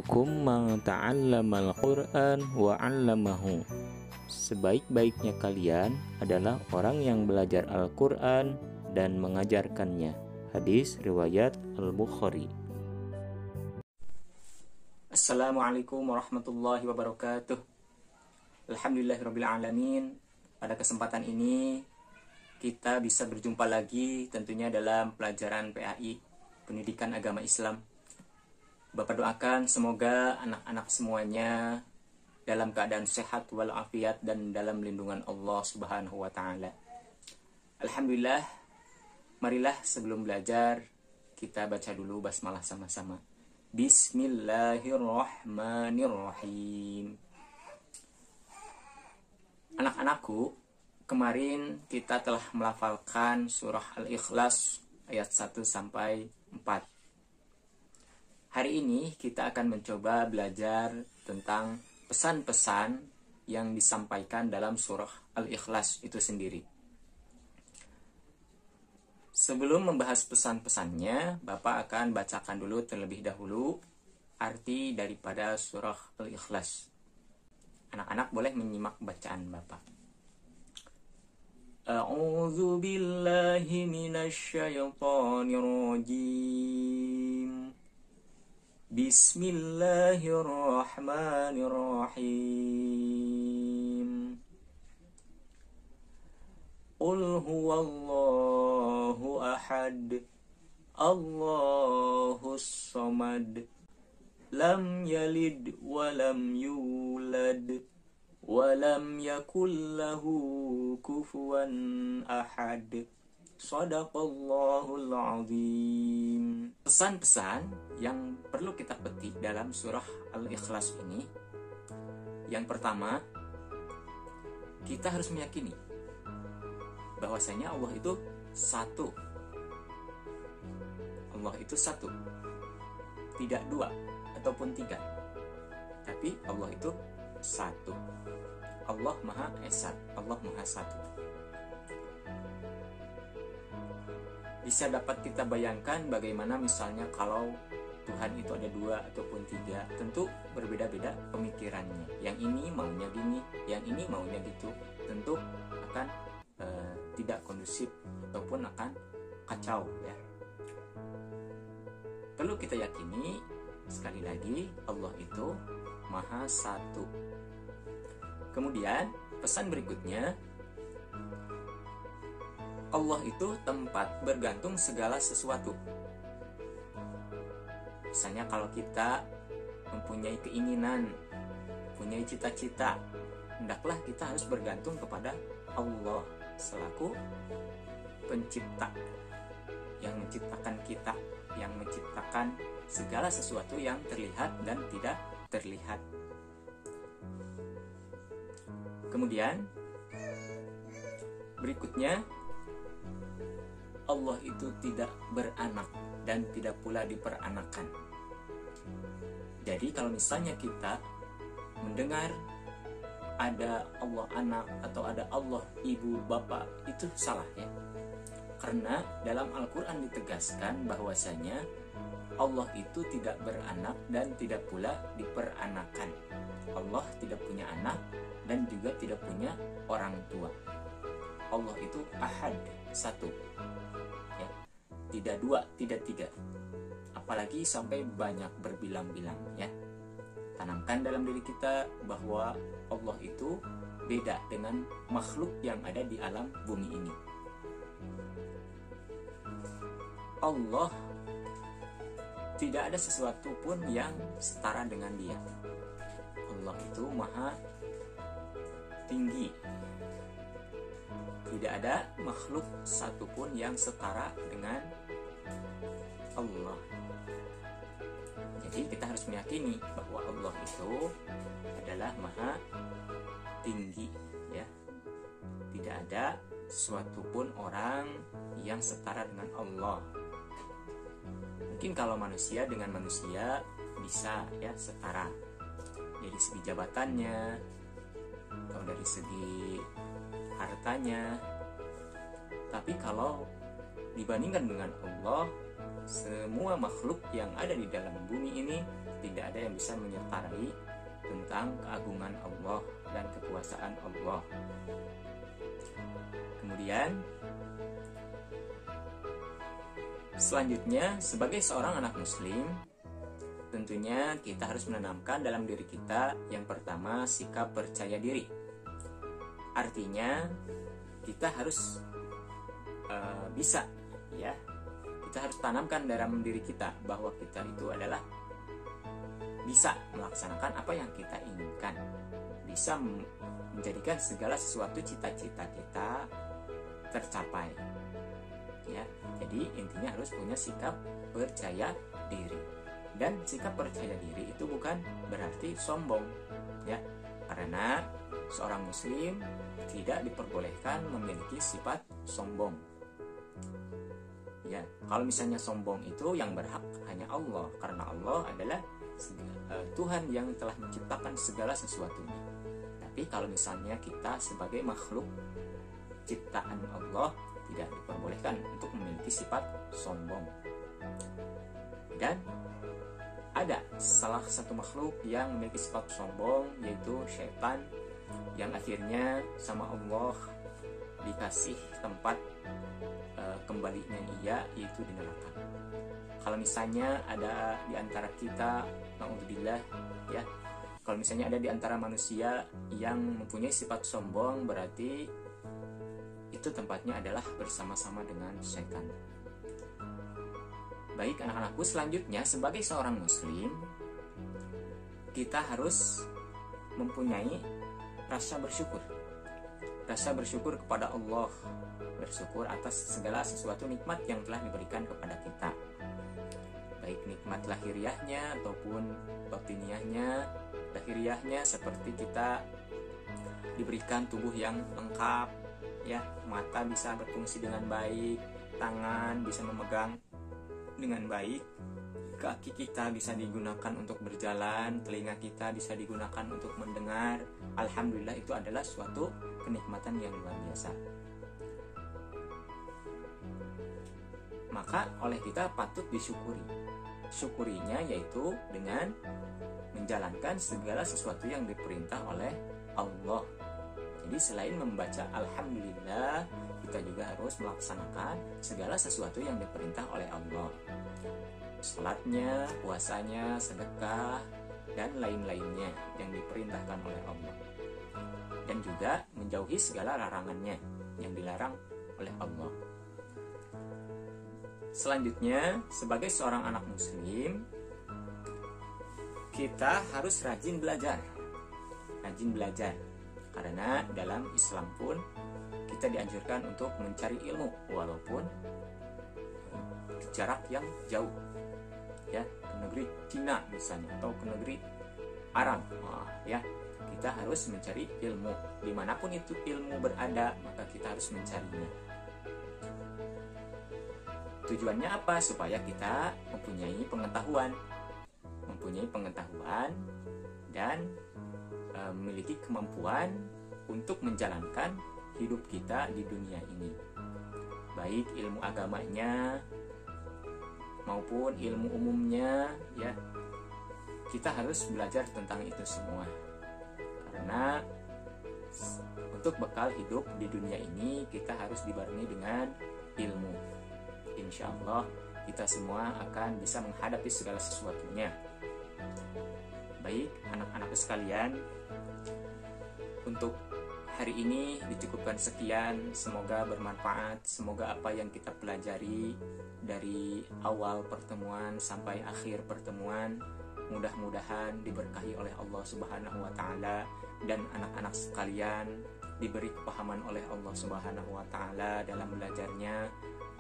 khairukum man ta'allamal Qur'an wa 'allamahu. Sebaik-baiknya kalian adalah orang yang belajar Al-Qur'an dan mengajarkannya. Hadis riwayat Al-Bukhari. Assalamualaikum warahmatullahi wabarakatuh. Alhamdulillahirabbil alamin. Pada kesempatan ini kita bisa berjumpa lagi tentunya dalam pelajaran PAI, Pendidikan Agama Islam. Bapak doakan semoga anak-anak semuanya dalam keadaan sehat walafiat dan dalam lindungan Allah Subhanahu wa taala. Alhamdulillah, marilah sebelum belajar kita baca dulu basmalah sama-sama. Bismillahirrahmanirrahim. Anak-anakku, kemarin kita telah melafalkan surah Al-Ikhlas ayat 1 sampai 4. Hari ini kita akan mencoba belajar tentang pesan-pesan yang disampaikan dalam surah Al-Ikhlas itu sendiri. Sebelum membahas pesan-pesannya, Bapak akan bacakan dulu terlebih dahulu arti daripada surah Al-Ikhlas. Anak-anak boleh menyimak bacaan Bapak. A'udzu billahi minasy syaithanir rajim. Bismillahirrahmanirrahim. Qul huwallahu ahad, Allahus samad, lam yalid wa lam yulad, wa lam yakul lahu kufuwan ahad. Shadaqallahul azim. Pesan-pesan yang perlu kita petik dalam surah Al-Ikhlas ini, yang pertama, kita harus meyakini bahwasanya Allah itu satu. Allah itu satu, tidak dua ataupun tiga, tapi Allah itu satu. Allah Maha Esa, Allah Maha Satu. Bisa dapat kita bayangkan bagaimana misalnya kalau Tuhan itu ada dua ataupun tiga, tentu berbeda-beda pemikirannya. Yang ini maunya gini, yang ini maunya gitu. Tentu akan tidak kondusif ataupun akan kacau ya. Perlu kita yakini sekali lagi Allah itu Maha Satu. Kemudian pesan berikutnya, Allah itu tempat bergantung segala sesuatu. Misalnya kalau kita mempunyai keinginan, mempunyai cita-cita, hendaklah kita harus bergantung kepada Allah selaku pencipta yang menciptakan kita, yang menciptakan segala sesuatu yang terlihat dan tidak terlihat. Kemudian berikutnya, Allah itu tidak beranak dan tidak pula diperanakan. Jadi kalau misalnya kita mendengar ada Allah anak atau ada Allah ibu bapak, itu salah ya. Karena dalam Al-Quran ditegaskan bahwasanya Allah itu tidak beranak dan tidak pula diperanakan. Allah tidak punya anak dan juga tidak punya orang tua. Allah itu ahad, satu ya. Tidak dua, tidak tiga, apalagi sampai banyak berbilang-bilang ya. Tanamkan dalam diri kita bahwa Allah itu beda dengan makhluk yang ada di alam bumi ini. Allah tidak ada sesuatu pun yang setara dengan Dia. Allah itu maha tinggi. Tidak ada makhluk satupun yang setara dengan Allah. Jadi kita harus meyakini bahwa Allah itu adalah maha tinggi ya. Tidak ada suatu pun orang yang setara dengan Allah. Mungkin kalau manusia dengan manusia bisa ya setara dari segi jabatannya atau dari segi hartanya. Tapi kalau dibandingkan dengan Allah, semua makhluk yang ada di dalam bumi ini tidak ada yang bisa menyertai tentang keagungan Allah dan kekuasaan Allah. Kemudian selanjutnya, sebagai seorang anak muslim, tentunya kita harus menanamkan dalam diri kita yang pertama sikap percaya diri. Artinya kita harus bisa, ya, kita harus tanamkan dalam diri kita bahwa kita itu adalah bisa melaksanakan apa yang kita inginkan, bisa menjadikan segala sesuatu cita-cita kita tercapai, ya. Jadi intinya harus punya sikap percaya diri. Dan sikap percaya diri itu bukan berarti sombong, ya, karena seorang muslim tidak diperbolehkan memiliki sifat sombong. Ya, kalau misalnya sombong itu yang berhak hanya Allah, karena Allah adalah Tuhan yang telah menciptakan segala sesuatunya. Tapi kalau misalnya kita sebagai makhluk ciptaan Allah, tidak diperbolehkan untuk memiliki sifat sombong. Dan ada salah satu makhluk yang memiliki sifat sombong, yaitu syaitan, yang akhirnya sama Allah dikasih tempat kembalinya ia, yaitu di neraka. Kalau misalnya ada di antara kita, naudzubillah, ya, kalau misalnya ada di antara manusia yang mempunyai sifat sombong, berarti itu tempatnya adalah bersama-sama dengan syaitan. Baik anak-anakku, selanjutnya sebagai seorang muslim, kita harus mempunyai rasa bersyukur. Rasa bersyukur kepada Allah, bersyukur atas segala sesuatu nikmat yang telah diberikan kepada kita, baik nikmat lahiriahnya ataupun batiniahnya. Lahiriahnya seperti kita diberikan tubuh yang lengkap, ya, mata bisa berfungsi dengan baik, tangan bisa memegang dengan baik, kaki kita bisa digunakan untuk berjalan, telinga kita bisa digunakan untuk mendengar. Alhamdulillah, itu adalah suatu kenikmatan yang luar biasa. Maka oleh kita patut disyukuri. Syukurinya yaitu dengan menjalankan segala sesuatu yang diperintah oleh Allah. Jadi selain membaca alhamdulillah, kita juga harus melaksanakan segala sesuatu yang diperintah oleh Allah. Salatnya, puasanya, sedekah, dan lain-lainnya yang diperintahkan oleh Allah. Dan juga menjauhi segala larangannya yang dilarang oleh Allah. Selanjutnya, sebagai seorang anak muslim, kita harus rajin belajar. Rajin belajar. Karena dalam Islam pun kita dianjurkan untuk mencari ilmu walaupun jarak yang jauh, ya, ke negeri Cina misalnya atau ke negeri Arab, ya, kita harus mencari ilmu dimanapun itu ilmu berada, maka kita harus mencarinya. Tujuannya apa? Supaya kita mempunyai pengetahuan dan memiliki kemampuan untuk menjalankan hidup kita di dunia ini, baik ilmu agamanya maupun ilmu umumnya, ya, kita harus belajar tentang itu semua. Karena untuk bekal hidup di dunia ini kita harus dibarengi dengan ilmu. Insya Allah kita semua akan bisa menghadapi segala sesuatunya. Baik anak-anakku sekalian, untuk hari ini dicukupkan sekian. Semoga bermanfaat. Semoga apa yang kita pelajari dari awal pertemuan sampai akhir pertemuan mudah-mudahan diberkahi oleh Allah Subhanahu wa taala, dan anak-anak sekalian diberi kepahaman oleh Allah Subhanahu wa taala dalam belajarnya.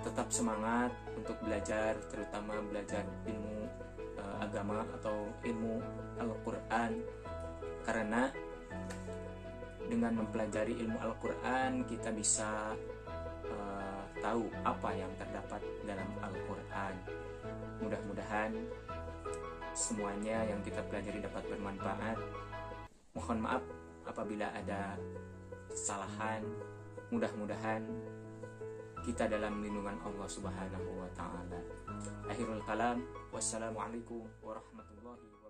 Tetap semangat untuk belajar, terutama belajar ilmu agama atau ilmu Al-Qur'an, karena dengan mempelajari ilmu Al-Quran kita bisa tahu apa yang terdapat dalam Al-Quran. Mudah-mudahan semuanya yang kita pelajari dapat bermanfaat. Mohon maaf apabila ada kesalahan. Mudah-mudahan kita dalam lindungan Allah Subhanahu wa ta'ala. Akhirul kalam, wassalamualaikum warahmatullahi wabarakatuh.